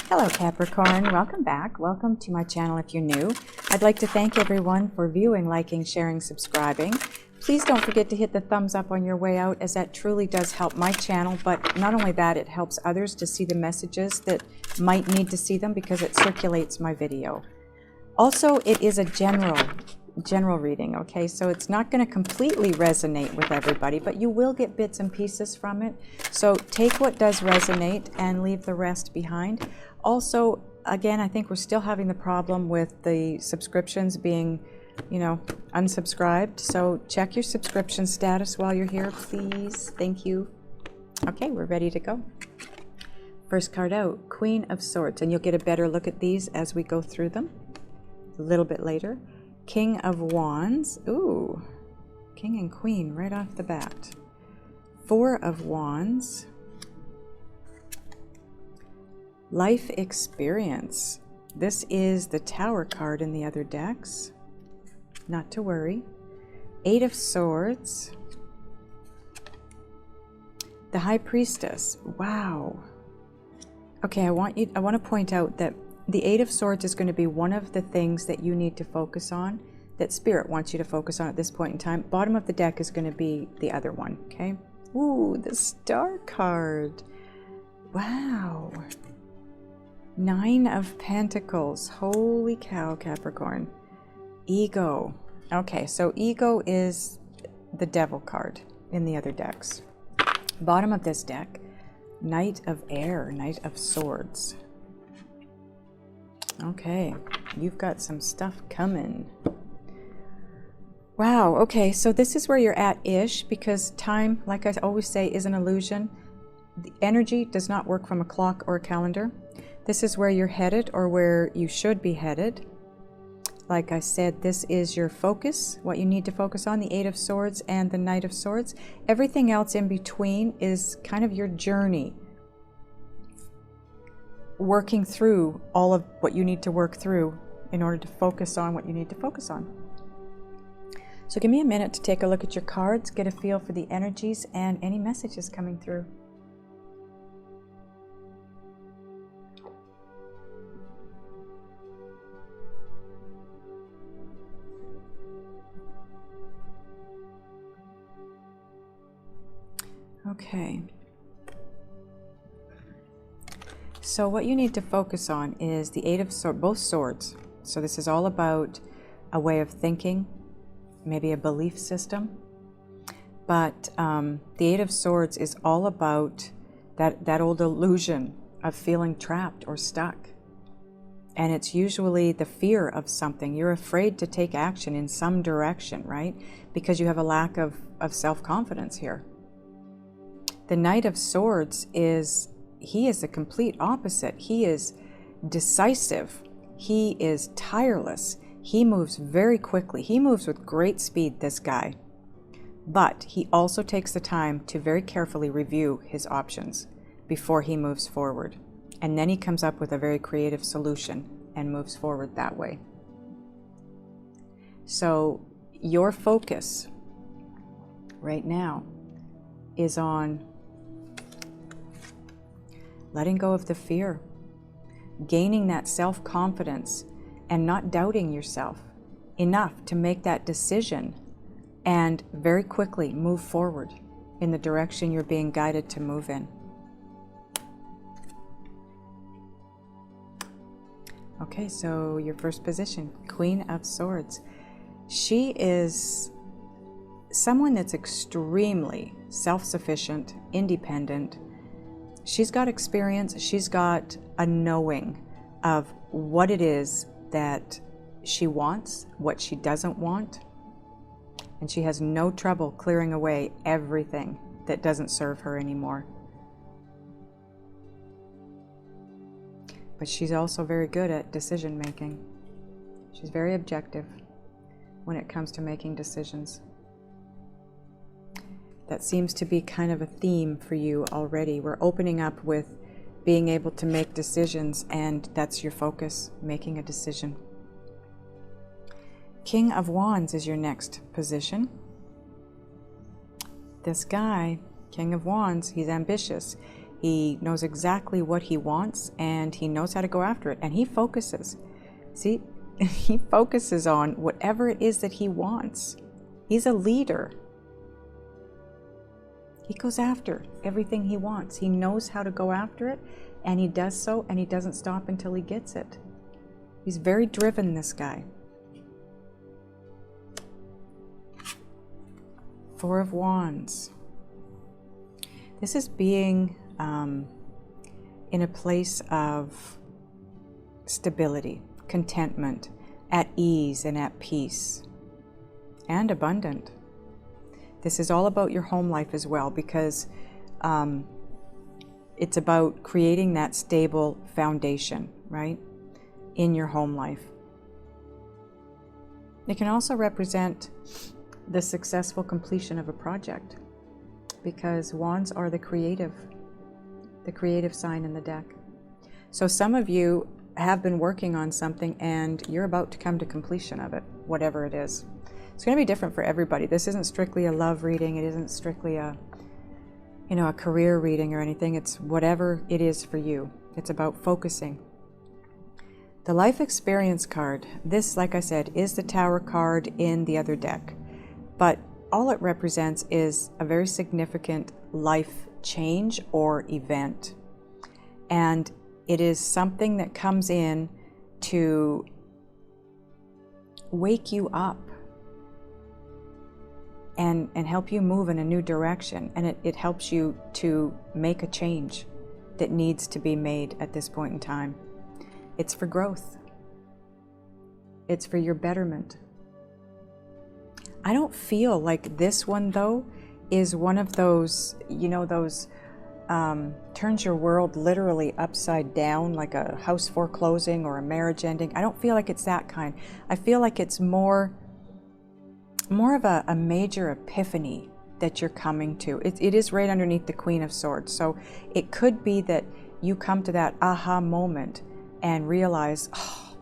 Hello Capricorn, welcome back. Welcome to my channel if you're new. I'd like to thank everyone for viewing, liking, sharing, subscribing. Please don't forget to hit the thumbs up on your way out, as that truly does help my channel, but not only that, it helps others to see the messages that might need to see them because it circulates my video. Also, it is a general reading, okay? So it's not going to completely resonate with everybody, but you will get bits and pieces from it. So take what does resonate and leave the rest behind. Also, again, I think we're still having the problem with the subscriptions being, unsubscribed. So check your subscription status while you're here, please. Thank you. Okay, we're ready to go. First card out, Queen of Swords, and you'll get a better look at these as we go through them a little bit later. King of Wands, ooh, King and Queen right off the bat. Four of Wands. Life experience. This is the Tower card in the other decks. Not to worry. Eight of Swords. The High Priestess. Wow. Okay, I want to point out that the Eight of Swords is going to be one of the things that you need to focus on, that Spirit wants you to focus on at this point in time. Bottom of the deck is going to be the other one, okay? Ooh, the Star card. Wow. Nine of Pentacles. Holy cow, Capricorn. Ego. Okay, so Ego is the Devil card in the other decks. Bottom of this deck, Knight of Air, Knight of Swords. Okay, you've got some stuff coming. Wow, okay, so this is where you're at-ish, because time, like I always say, is an illusion. The energy does not work from a clock or a calendar. This is where you're headed, or where you should be headed. Like I said, this is your focus, what you need to focus on, the Eight of Swords and the Knight of Swords. Everything else in between is kind of your journey, working through all of what you need to work through in order to focus on what you need to focus on. So give me a minute to take a look at your cards, get a feel for the energies and any messages coming through. Okay. So what you need to focus on is the Eight of Swords, both swords. So this is all about a way of thinking, maybe a belief system. But the Eight of Swords is all about that old illusion of feeling trapped or stuck. And it's usually the fear of something. You're afraid to take action in some direction, right? Because you have a lack of self-confidence here. The Knight of Swords he is the complete opposite. He is decisive. He is tireless. He moves very quickly. He moves with great speed, this guy. But he also takes the time to very carefully review his options before he moves forward. And then he comes up with a very creative solution and moves forward that way. So your focus right now is on letting go of the fear, gaining that self-confidence, and not doubting yourself enough to make that decision and very quickly move forward in the direction you're being guided to move in. Okay, so your first position, Queen of Swords. She is someone that's extremely self-sufficient, independent. She's got experience, she's got a knowing of what it is that she wants, what she doesn't want, and she has no trouble clearing away everything that doesn't serve her anymore. But she's also very good at decision making. She's very objective when it comes to making decisions. That seems to be kind of a theme for you already. We're opening up with being able to make decisions, and that's your focus, making a decision. King of Wands is your next position. This guy, King of Wands, he's ambitious. He knows exactly what he wants, and he knows how to go after it, and he focuses. See, he focuses on whatever it is that he wants. He's a leader. He goes after everything he wants. He knows how to go after it, and he does so, and he doesn't stop until he gets it. He's very driven, this guy. Four of Wands. This is being in a place of stability, contentment, at ease and at peace, and abundant. This is all about your home life as well, because it's about creating that stable foundation, right, in your home life. It can also represent the successful completion of a project, because wands are the creative sign in the deck. So some of you have been working on something and you're about to come to completion of it, whatever it is. It's going to be different for everybody. This isn't strictly a love reading. It isn't strictly a career reading or anything. It's whatever it is for you. It's about focusing. The life experience card, this, like I said, is the Tower card in the other deck. But all it represents is a very significant life change or event. And it is something that comes in to wake you up and help you move in a new direction. And it helps you to make a change that needs to be made at this point in time. It's for growth. It's for your betterment. I don't feel like this one, though, is one of those, turns your world literally upside down, like a house foreclosing or a marriage ending. I don't feel like it's that kind. I feel like it's more of a major epiphany that you're coming to. It is right underneath the Queen of Swords. So it could be that you come to that aha moment and realize, oh,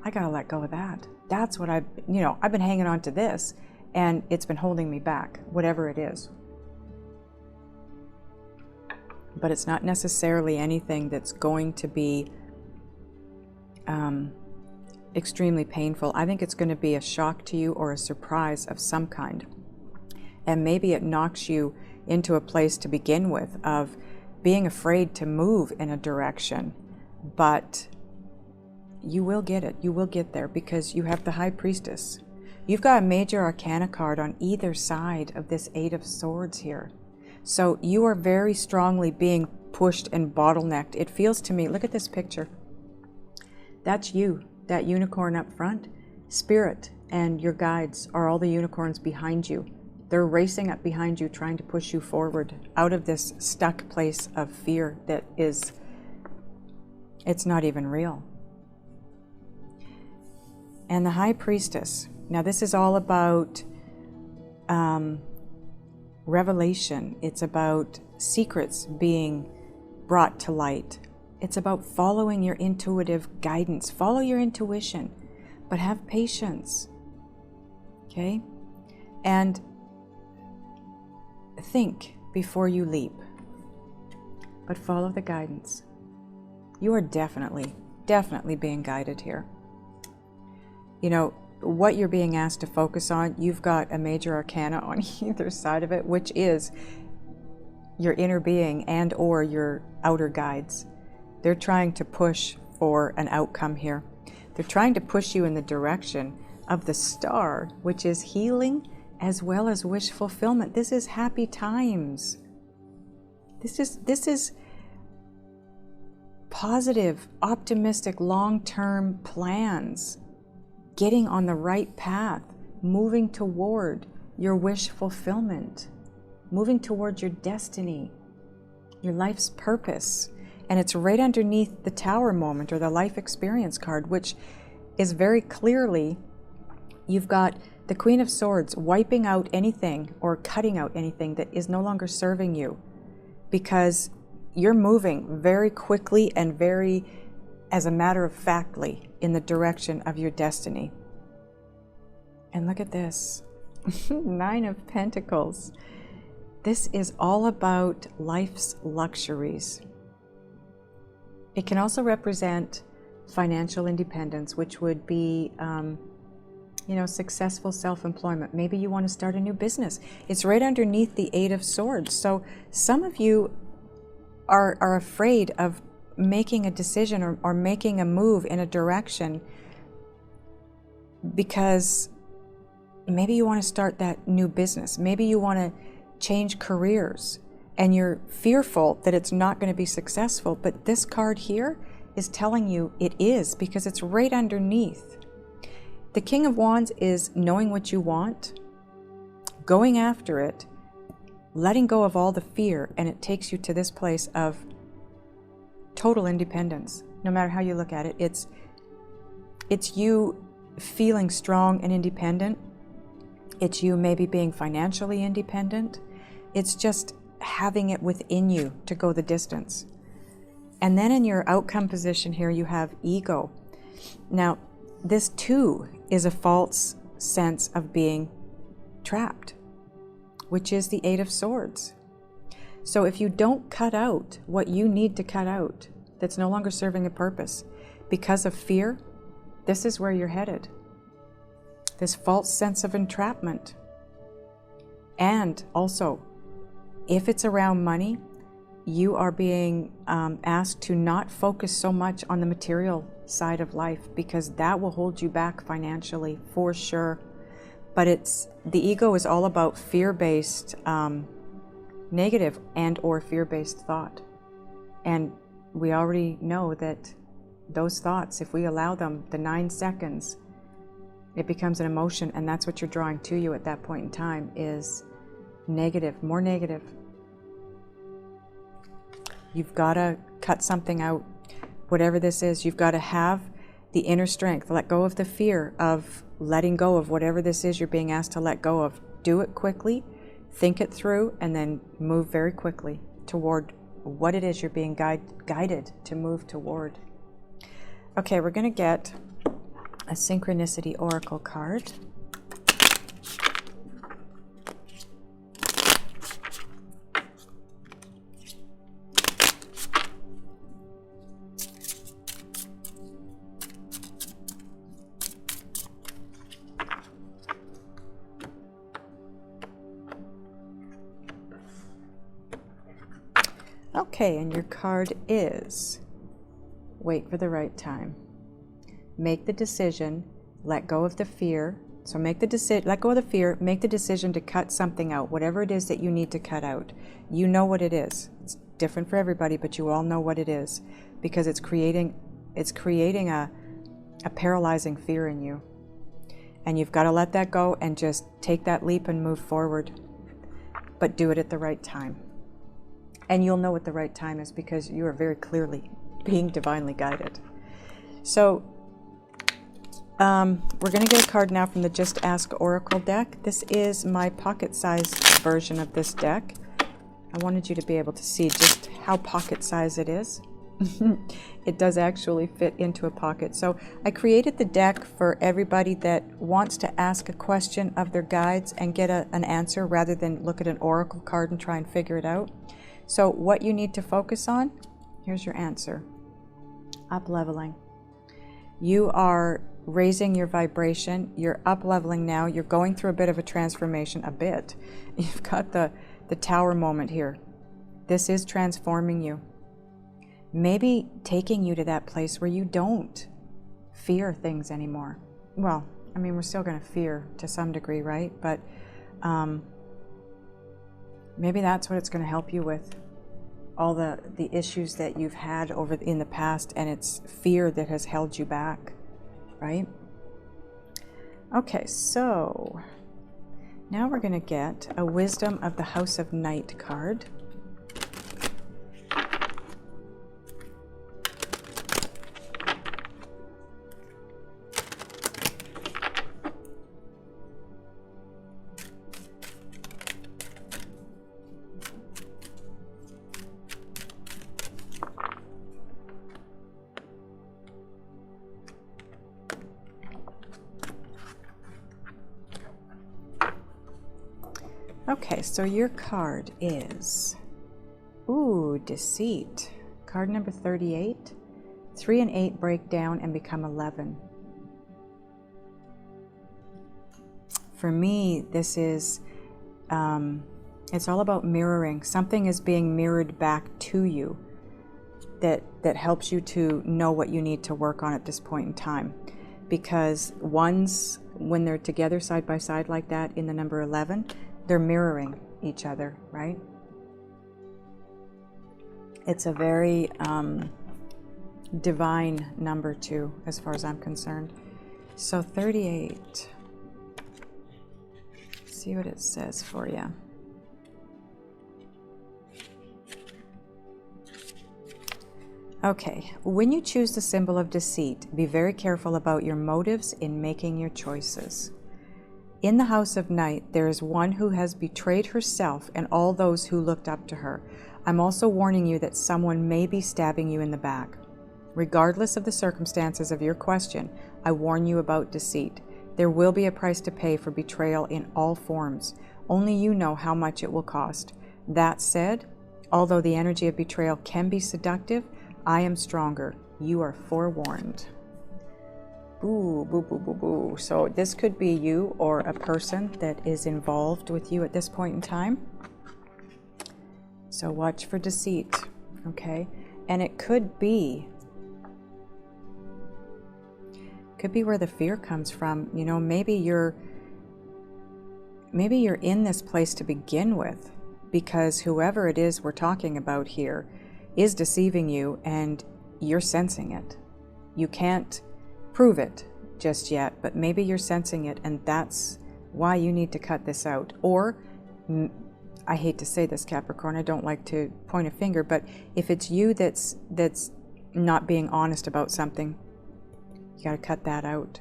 I gotta let go of that. That's what I've been hanging on to this, and it's been holding me back, whatever it is. But it's not necessarily anything that's going to be extremely painful. I think it's going to be a shock to you or a surprise of some kind. And maybe it knocks you into a place to begin with of being afraid to move in a direction. But you will get it. You will get there, because you have the High Priestess. You've got a major arcana card on either side of this Eight of Swords here. So you are very strongly being pushed and bottlenecked. It feels to me, look at this picture. That's you, that unicorn up front. Spirit and your guides are all the unicorns behind you. They're racing up behind you, trying to push you forward out of this stuck place of fear that is, it's not even real. And the High Priestess. Now this is all about revelation. It's about secrets being brought to light. It's about following your intuitive guidance. Follow your intuition, but have patience. Okay? And think before you leap, but follow the guidance. You are definitely being guided here. What you're being asked to focus on, you've got a major arcana on either side of it, which is your inner being and or your outer guides. They're trying to push for an outcome here. They're trying to push you in the direction of the Star, which is healing as well as wish fulfillment. This is happy times. This is positive, optimistic, long-term plans. Getting on the right path, moving toward your wish fulfillment, moving toward your destiny, your life's purpose. And it's right underneath the Tower moment, or the life experience card, which is very clearly, you've got the Queen of Swords wiping out anything or cutting out anything that is no longer serving you, because you're moving very quickly and very, as a matter of factly, in the direction of your destiny. And look at this. 9 of Pentacles. this is all about life's luxuries. It can also represent financial independence, which would be, successful self-employment. Maybe you want to start a new business. It's right underneath the Eight of Swords. So some of you are afraid of making a decision or making a move in a direction because maybe you want to start that new business. Maybe you want to change careers and you're fearful that it's not going to be successful. But this card here is telling you it is, because it's right underneath. The King of Wands is knowing what you want, going after it, letting go of all the fear, and it takes you to this place of total independence. No matter how you look at it, it's you feeling strong and independent. It's you maybe being financially independent. It's just having it within you to go the distance. And then in your outcome position here, you have ego. Now, this too is a false sense of being trapped, which is the Eight of Swords. So if you don't cut out what you need to cut out, that's no longer serving a purpose because of fear, this is where you're headed. This false sense of entrapment. And also, if it's around money, you are being asked to not focus so much on the material side of life, because that will hold you back financially for sure. But the ego is all about fear-based, negative and or fear-based thought. And we already know that those thoughts, if we allow them the 9 seconds, it becomes an emotion, and that's what you're drawing to you at that point in time, is negative, more negative. You've got to cut something out. Whatever this is, you've got to have the inner strength. Let go of the fear of letting go of whatever this is you're being asked to let go of. Do it quickly, think it through, and then move very quickly toward what it is you're being guided to move toward. Okay, we're going to get a Synchronicity Oracle card. Okay, and your card is wait for the right time. Make the decision, let go of the fear. So make the decision, let go of the fear, make the decision to cut something out, whatever it is that you need to cut out. You know what it is. It's different for everybody, but you all know what it is, because it's creating a paralyzing fear in you. And you've got to let that go and just take that leap and move forward, but do it at the right time. And you'll know what the right time is, because you are very clearly being divinely guided. So we're going to get a card now from the Just Ask Oracle deck. This is my pocket-sized version of this deck. I wanted you to be able to see just how pocket-sized it is. It does actually fit into a pocket. So I created the deck for everybody that wants to ask a question of their guides and get an answer, rather than look at an oracle card and try and figure it out. So what you need to focus on, here's your answer. Up-leveling. You are raising your vibration. You're up-leveling now. You're going through a bit of a transformation, a bit. You've got the tower moment here. This is transforming you. Maybe taking you to that place where you don't fear things anymore. Well, I mean, we're still going to fear to some degree, right? But maybe that's what it's going to help you with. All the issues that you've had in the past, and it's fear that has held you back, right? Okay, so now we're going to get a Wisdom of the House of Night card. Okay, so your card is, ooh, Deceit. Card number 38. 3 and 8 break down and become 11. For me, this is, it's all about mirroring. Something is being mirrored back to you that helps you to know what you need to work on at this point in time. Because ones, when they're together side by side like that in the number 11, they're mirroring each other, right? It's a very divine number too, as far as I'm concerned. So 38. See what it says for you. Okay, when you choose the symbol of deceit, be very careful about your motives in making your choices. In the house of night, there is one who has betrayed herself and all those who looked up to her. I'm also warning you that someone may be stabbing you in the back. Regardless of the circumstances of your question, I warn you about deceit. There will be a price to pay for betrayal in all forms. Only you know how much it will cost. That said, although the energy of betrayal can be seductive, I am stronger. You are forewarned. Boo, boo, boo, boo, boo. So this could be you or a person that is involved with you at this point in time. So watch for deceit, okay? And it could be where the fear comes from. You know, maybe you're in this place to begin with because whoever it is we're talking about here is deceiving you and you're sensing it. You can't prove it just yet, but maybe you're sensing it, and that's why you need to cut this out. Or, I hate to say this, Capricorn, I don't like to point a finger, but if it's you that's not being honest about something, you got to cut that out.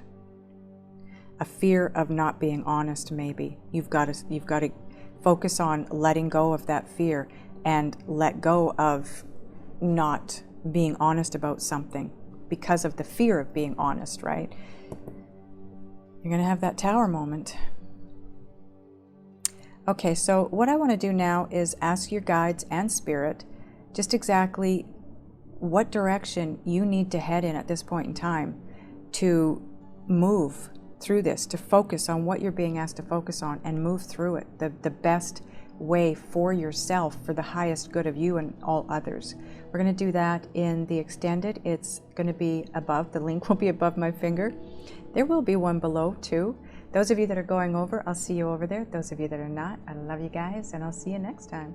A fear of not being honest, maybe. You've got to focus on letting go of that fear and let go of not being honest about something because of the fear of being honest, right? You're going to have that tower moment. Okay, so what I want to do now is ask your guides and spirit just exactly what direction you need to head in at this point in time to move through this, to focus on what you're being asked to focus on and move through it the best way for yourself, for the highest good of you and all others. We're going to do that in the extended. It's going to be above, the link will be above my finger. There will be one below too. Those of you that are going over, I'll see you over there. Those of you that are not, I love you guys, and I'll see you next time.